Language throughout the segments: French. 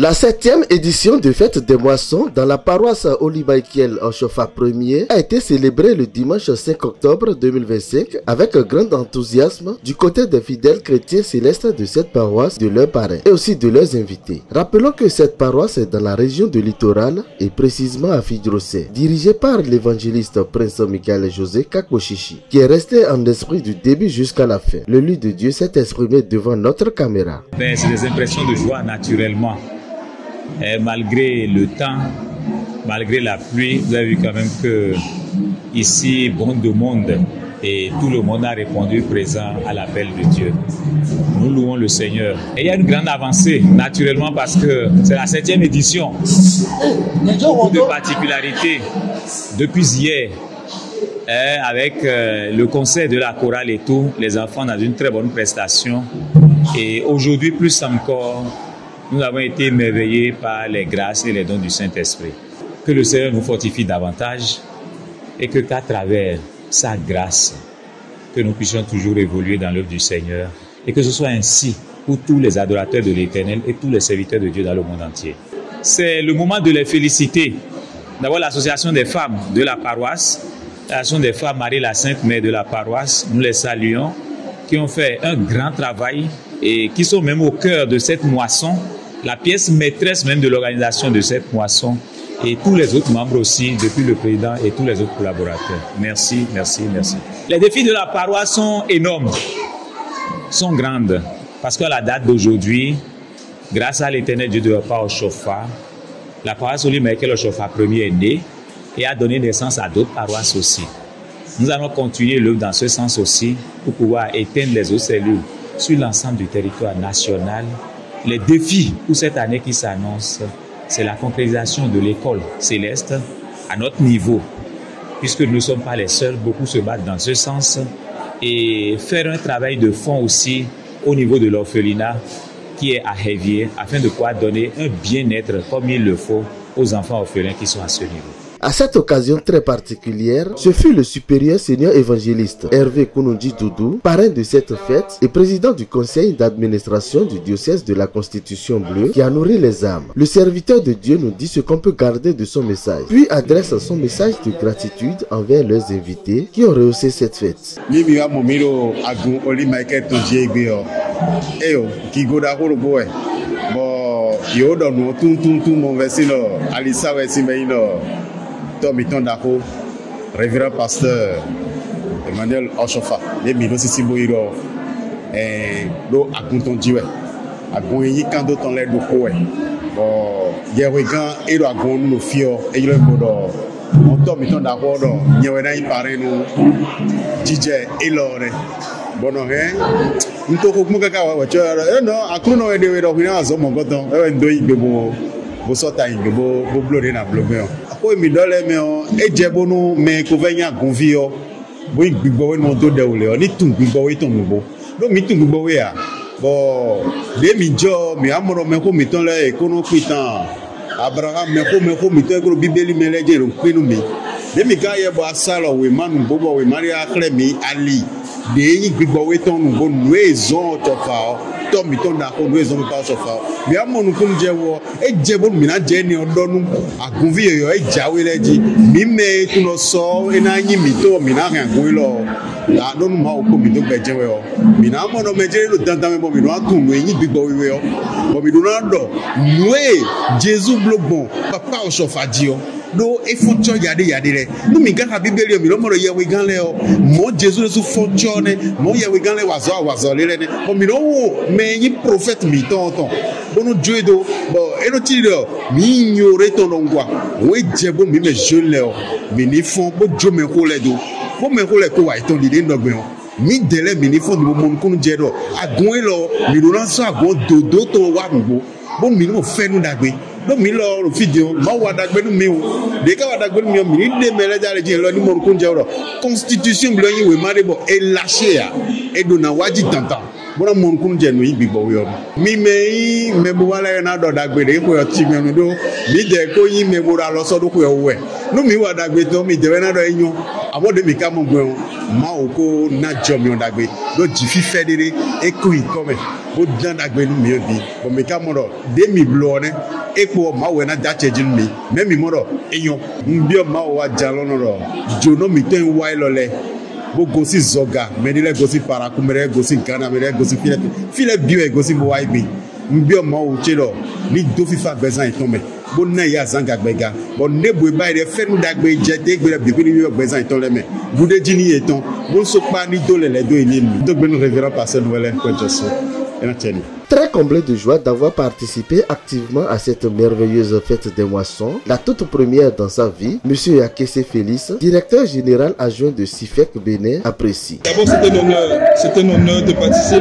La 7e édition de Fête des Moissons dans la paroisse Olibaïkiel en Chofa 1er a été célébrée le dimanche 5 octobre 2025 avec un grand enthousiasme du côté des fidèles chrétiens célestes de cette paroisse, de leurs parrains et aussi de leurs invités. Rappelons que cette paroisse est dans la région du littoral et précisément à Fidrosé, dirigée par l'évangéliste Prince Michael José Kakoshishi, qui est resté en esprit du début jusqu'à la fin. Le Lut de Dieu s'est exprimé devant notre caméra. C'est des impressions de joie naturellement. Et malgré le temps, malgré la pluie, vous avez vu quand même que ici, bon de monde et tout le monde a répondu présent à l'appel de Dieu. Nous louons le Seigneur. Et il y a une grande avancée, naturellement, parce que c'est la 7e édition. Beaucoup de particularités depuis hier. Avec le concert de la chorale et tout, les enfants ont une très bonne prestation. Et aujourd'hui, plus encore, nous avons été émerveillés par les grâces et les dons du Saint-Esprit. Que le Seigneur nous fortifie davantage et que qu'à travers sa grâce, que nous puissions toujours évoluer dans l'œuvre du Seigneur et que ce soit ainsi pour tous les adorateurs de l'Éternel et tous les serviteurs de Dieu dans le monde entier. C'est le moment de les féliciter. D'abord l'association des femmes de la paroisse, l'association des femmes Marie la Sainte Mère de la paroisse, nous les saluons, qui ont fait un grand travail et qui sont même au cœur de cette moisson, la pièce maîtresse même de l'organisation de cette moisson, et tous les autres membres aussi, depuis le président et tous les autres collaborateurs. Merci, merci, merci. Les défis de la paroisse sont énormes, sont grandes, parce qu'à la date d'aujourd'hui, grâce à l'Éternel Dieu de repas au Chofa, la paroisse Oli Michael au Chofa premier est née et a donné naissance à d'autres paroisses aussi. Nous allons continuer l'œuvre dans ce sens aussi pour pouvoir éteindre les autres cellules sur l'ensemble du territoire national. Les défis pour cette année qui s'annonce, c'est la concrétisation de l'école céleste à notre niveau, puisque nous ne sommes pas les seuls, beaucoup se battent dans ce sens, et faire un travail de fond aussi au niveau de l'orphelinat qui est à Hévier, afin de pouvoir donner un bien-être comme il le faut aux enfants orphelins qui sont à ce niveau. À cette occasion très particulière, ce fut le supérieur seigneur évangéliste Hervé Kounoudji Doudou, parrain de cette fête et président du conseil d'administration du diocèse de la Constitution Bleue, qui a nourri les âmes. Le serviteur de Dieu nous dit ce qu'on peut garder de son message, puis adresse son message de gratitude envers leurs invités qui ont rehaussé cette fête. Tomiton Dako, révérend pasteur Emmanuel Oshofa, les milo sisi boiro, do akunton diwe, agoyi kando ton le do koe, yewegan ero agon no fio, eylo bodo, on tomiton Dako do, nyewena ipare no, DJ elore, bono he, ntoko kumukaka wacho, no akuno edewe do hina azo mongoton, ndo igbo bo sota igbo bo blore na blogbe. Ko mi dole me o ejebonu me ko venya gonvio bo gbigbo we no do de ole o ni tun gbigbo we ton nubo do mi tun gbigbo we a bo de mi jo mi amoro me ko mi ton le ko no pitan Abraham me ko mi to ko bibeli me le je ro pinu mi de mi ga ye bo asalo we manu bobo we maria akre mi ali de yi gbigbo we ton nubo nu ezon to fa to mi ton da ko nu ezon pa so fa mi amonu kun je wo ejebo mi na je ni odonu agunvi yo e jawe leji mi me tu no so ina yin mi to mi na kan gun lo la donu ma o ko mi to gbeje we o mi na mo no meje lo dandan me bo mi no atun nu yin gbigbo we o bo mi do na do nu e Jesus blogbon papa o so fa ji o do e foncho yade re nu mi ga bibeli o mi lo mo ye we gan le o mo Jesus le su foncho ne mo ye we gan le wazo le ne bo mi no wo me yin prophet mi ton bono juedo bo eno tiro mi ignore ton ngwa we jebo mi me jole o mi ni fon bo jo me ko le do bo me ko le ko wa iton di ndogbe o mi dele mi ni fon mo mo ko nje do agun lo mi do na so agun dodo to wa ngbo bo mi no fe nu dagbe do mi lo video ma wa dagbe nu mi o de ka wa dagbe nu mi o mi ni de mele jare je lo ni mo ko nje ro constitution bi lo yin we mare bo e lâcher ya e do na waji tantan bona mon kun jenu yi bigbo yo mi me bo wala na do dagbe de ko yo ti mi do mi de ko yin me bo ra lo so do ko yo we no mi wa dagbe to mi de na do enyo amode mi ka mo gbe ma o ko na jo mi on dagbe do ji fi fe dere e ko yi come bo dan dagbe nu mi bi bo mi ka mo do de mi blo ne e ko ma we na da cheji mi me mi mo do enyo mbi o ma o wa jalo no do jo no mi ten wa ilole bo gosi zoga menile gosi paraku mere gosi Ghana mere gosi file bio e gosi bo waibi mbio ma o chelo ni do fifa bezan itonme bo na ya zanga gbega bo nebo e ba ire fenu dagbe jete gbere bi ni yo bezan itonle me bude jini eton bo so pa ni do le do ini mi to gbenu révérend pasteur Noël Kwejoso enateni. Très comblé de joie d'avoir participé activement à cette merveilleuse fête des moissons, la toute première dans sa vie, M. Yakese Félix, directeur général adjoint de CIFEC Bénin, apprécie. D'abord, c'est un honneur de participer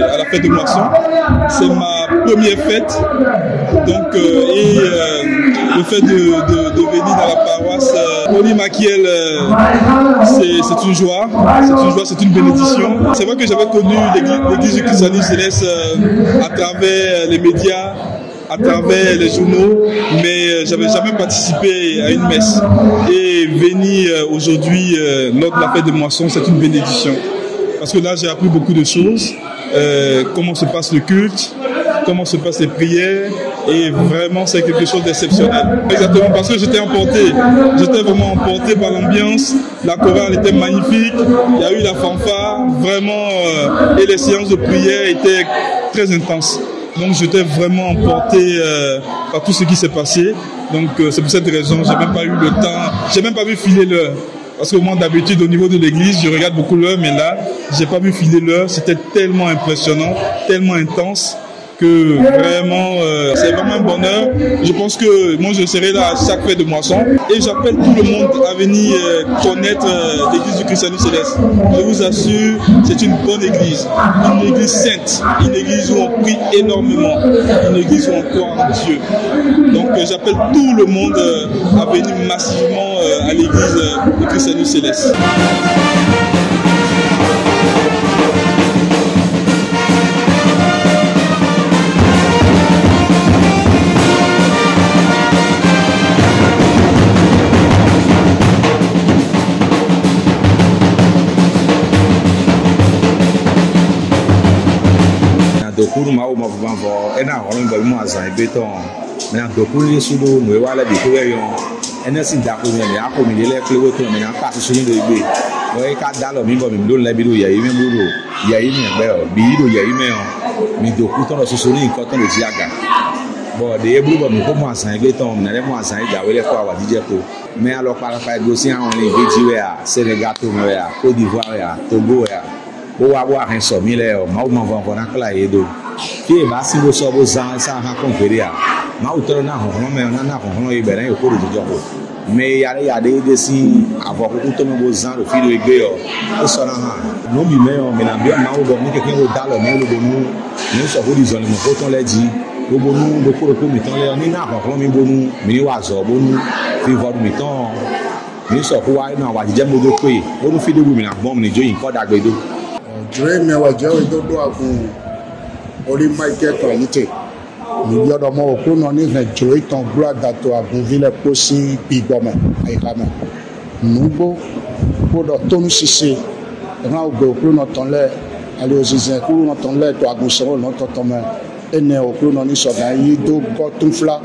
à la fête des moissons. C'est ma première fête, donc le fait de venir dans la paroisse Oli Michael, c'est une joie, c'est une bénédiction. C'est vrai que j'avais connu l'église du christianisme céleste à travers les médias, à travers les journaux, mais j'avais jamais participé à une messe. Et venir aujourd'hui lors de la fête de moisson, c'est une bénédiction. parce que là j'ai appris beaucoup de choses, comment se passe le culte, comment se passent les prières, et vraiment c'est quelque chose d'exceptionnel. Exactement, parce que j'étais vraiment emporté par l'ambiance, la chorale était magnifique, il y a eu la fanfare, vraiment, et les séances de prière étaient très intenses. Donc j'étais vraiment emporté par tout ce qui s'est passé. Donc c'est pour cette raison, j'ai même pas eu le temps, j'ai même pas vu filer l'heure. Parce que moi d'habitude au niveau de l'église, je regarde beaucoup l'heure, mais là, j'ai pas vu filer l'heure. C'était tellement impressionnant, tellement intense, que vraiment c'est vraiment un bonheur. Je pense que moi je serai là à chaque fête de moisson et j'appelle tout le monde à venir connaître l'église du Christianisme Céleste. Je vous assure, c'est une bonne église, une église sainte, une église où on prie énormément, une église où on croit en Dieu. Donc j'appelle tout le monde à venir massivement à l'église du Christianisme Céleste. Dokuru ma o ma vuvan vo ena horon ba mu azan beton me na dokuru yesu do no e wala bi ko yon ena sin da ko me ya ko mi le klewo to me na pa so yin do igbe o e ka da lo mi bo mi do le bi do ya yi me bu do ya yi mi egbe o bi do ya yi me o mi dokuru to lo so ni nkan to lo ji aga bo de e bu bo mi ko mu azan beton me na le mu azan ida we le ko awa dije ko me a lo para pa go si awon le beji we a Senegal to me we a Côte d'Ivoire ya Togo ya bo wa bo ahin so mi le o ma o ma von na kala yedo ki ba si bo so bo zan sa ha konferia ma o toro na ho me na ho e bere e ko do jojo me ya de si avo ko to me bo zan ro fi do egbe o so na ha no bi me o me na bi ma o bo mi ke o dalo me lo bo nu ni so bo di zon mo ko ton le di bo bo nu do ko mi ton le ni na ho mi bo nu mi wa zo bo nu fi vo mi ton ni so ko wa na wa je mo do pe o nu fi de bu mi na gbon mi ni joyin ko dagbe do Joe me wa je o do agun ori Michael Quality ni yodo mo oku no ni ne Joe ton gloire dato agun ville posi Igbomo ayikama nubo ko do tonu sise ran ogbe oku no ton le ale osise ku no ton le to agun so no to ton me ene oku no ni so dan yi do go tun fla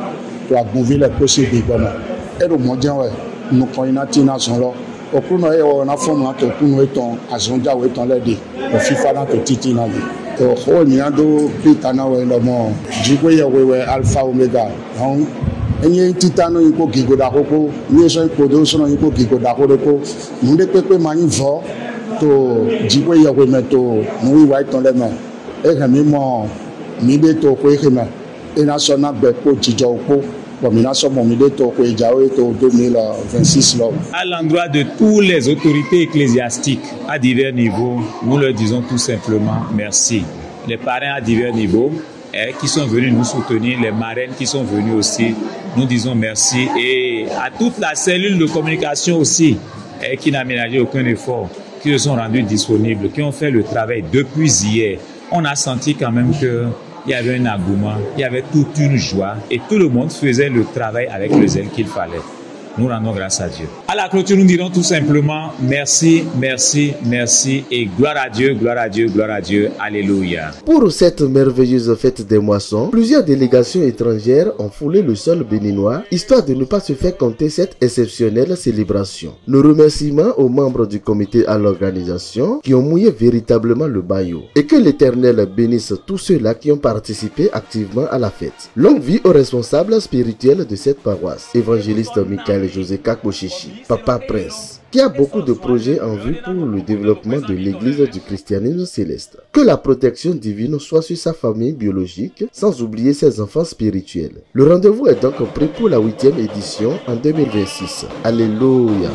to agun ville posi Igbomo ero mo je we nu ko ina ti na son lo oku no e o na form na to ku no eton azonja we ton le de o fifa na to titi na le o ni ando pitana we lo mo jigwe ye we alpha omega on enye titano iko gigoda koko ni so iko do so no iko gigoda koko mu de pepe mani vo to jigwe ye we me to mu wi ton le me e kan mi mo mi de to ko e me e na so na be ko jijo ko à l'endroit de tous les autorités ecclésiastiques à divers niveaux, nous leur disons tout simplement merci. Les parrains à divers niveaux qui sont venus nous soutenir, les marraines qui sont venues aussi, nous disons merci. Et à toute la cellule de communication aussi, qui n'a ménagé aucun effort, qui se sont rendus disponibles, qui ont fait le travail depuis hier. On a senti quand même que il y avait un engouement, il y avait toute une joie et tout le monde faisait le travail avec le zèle qu'il fallait. Nous rendons grâce à Dieu. À la clôture, nous dirons tout simplement merci, merci, merci et gloire à Dieu, gloire à Dieu, gloire à Dieu. Alléluia. Pour cette merveilleuse fête des moissons, plusieurs délégations étrangères ont foulé le sol béninois, histoire de ne pas se faire compter cette exceptionnelle célébration. Nos remerciements aux membres du comité à l'organisation qui ont mouillé véritablement le maillot. Et que l'Éternel bénisse tous ceux-là qui ont participé activement à la fête. Longue vie aux responsables spirituels de cette paroisse, évangéliste Michael José Kakboshishi, Papa Prince, qui a beaucoup de projets en vue pour le développement de l'église du christianisme céleste. Que la protection divine soit sur sa famille biologique, sans oublier ses enfants spirituels. Le rendez-vous est donc pris pour la 8e édition en 2026. Alléluia.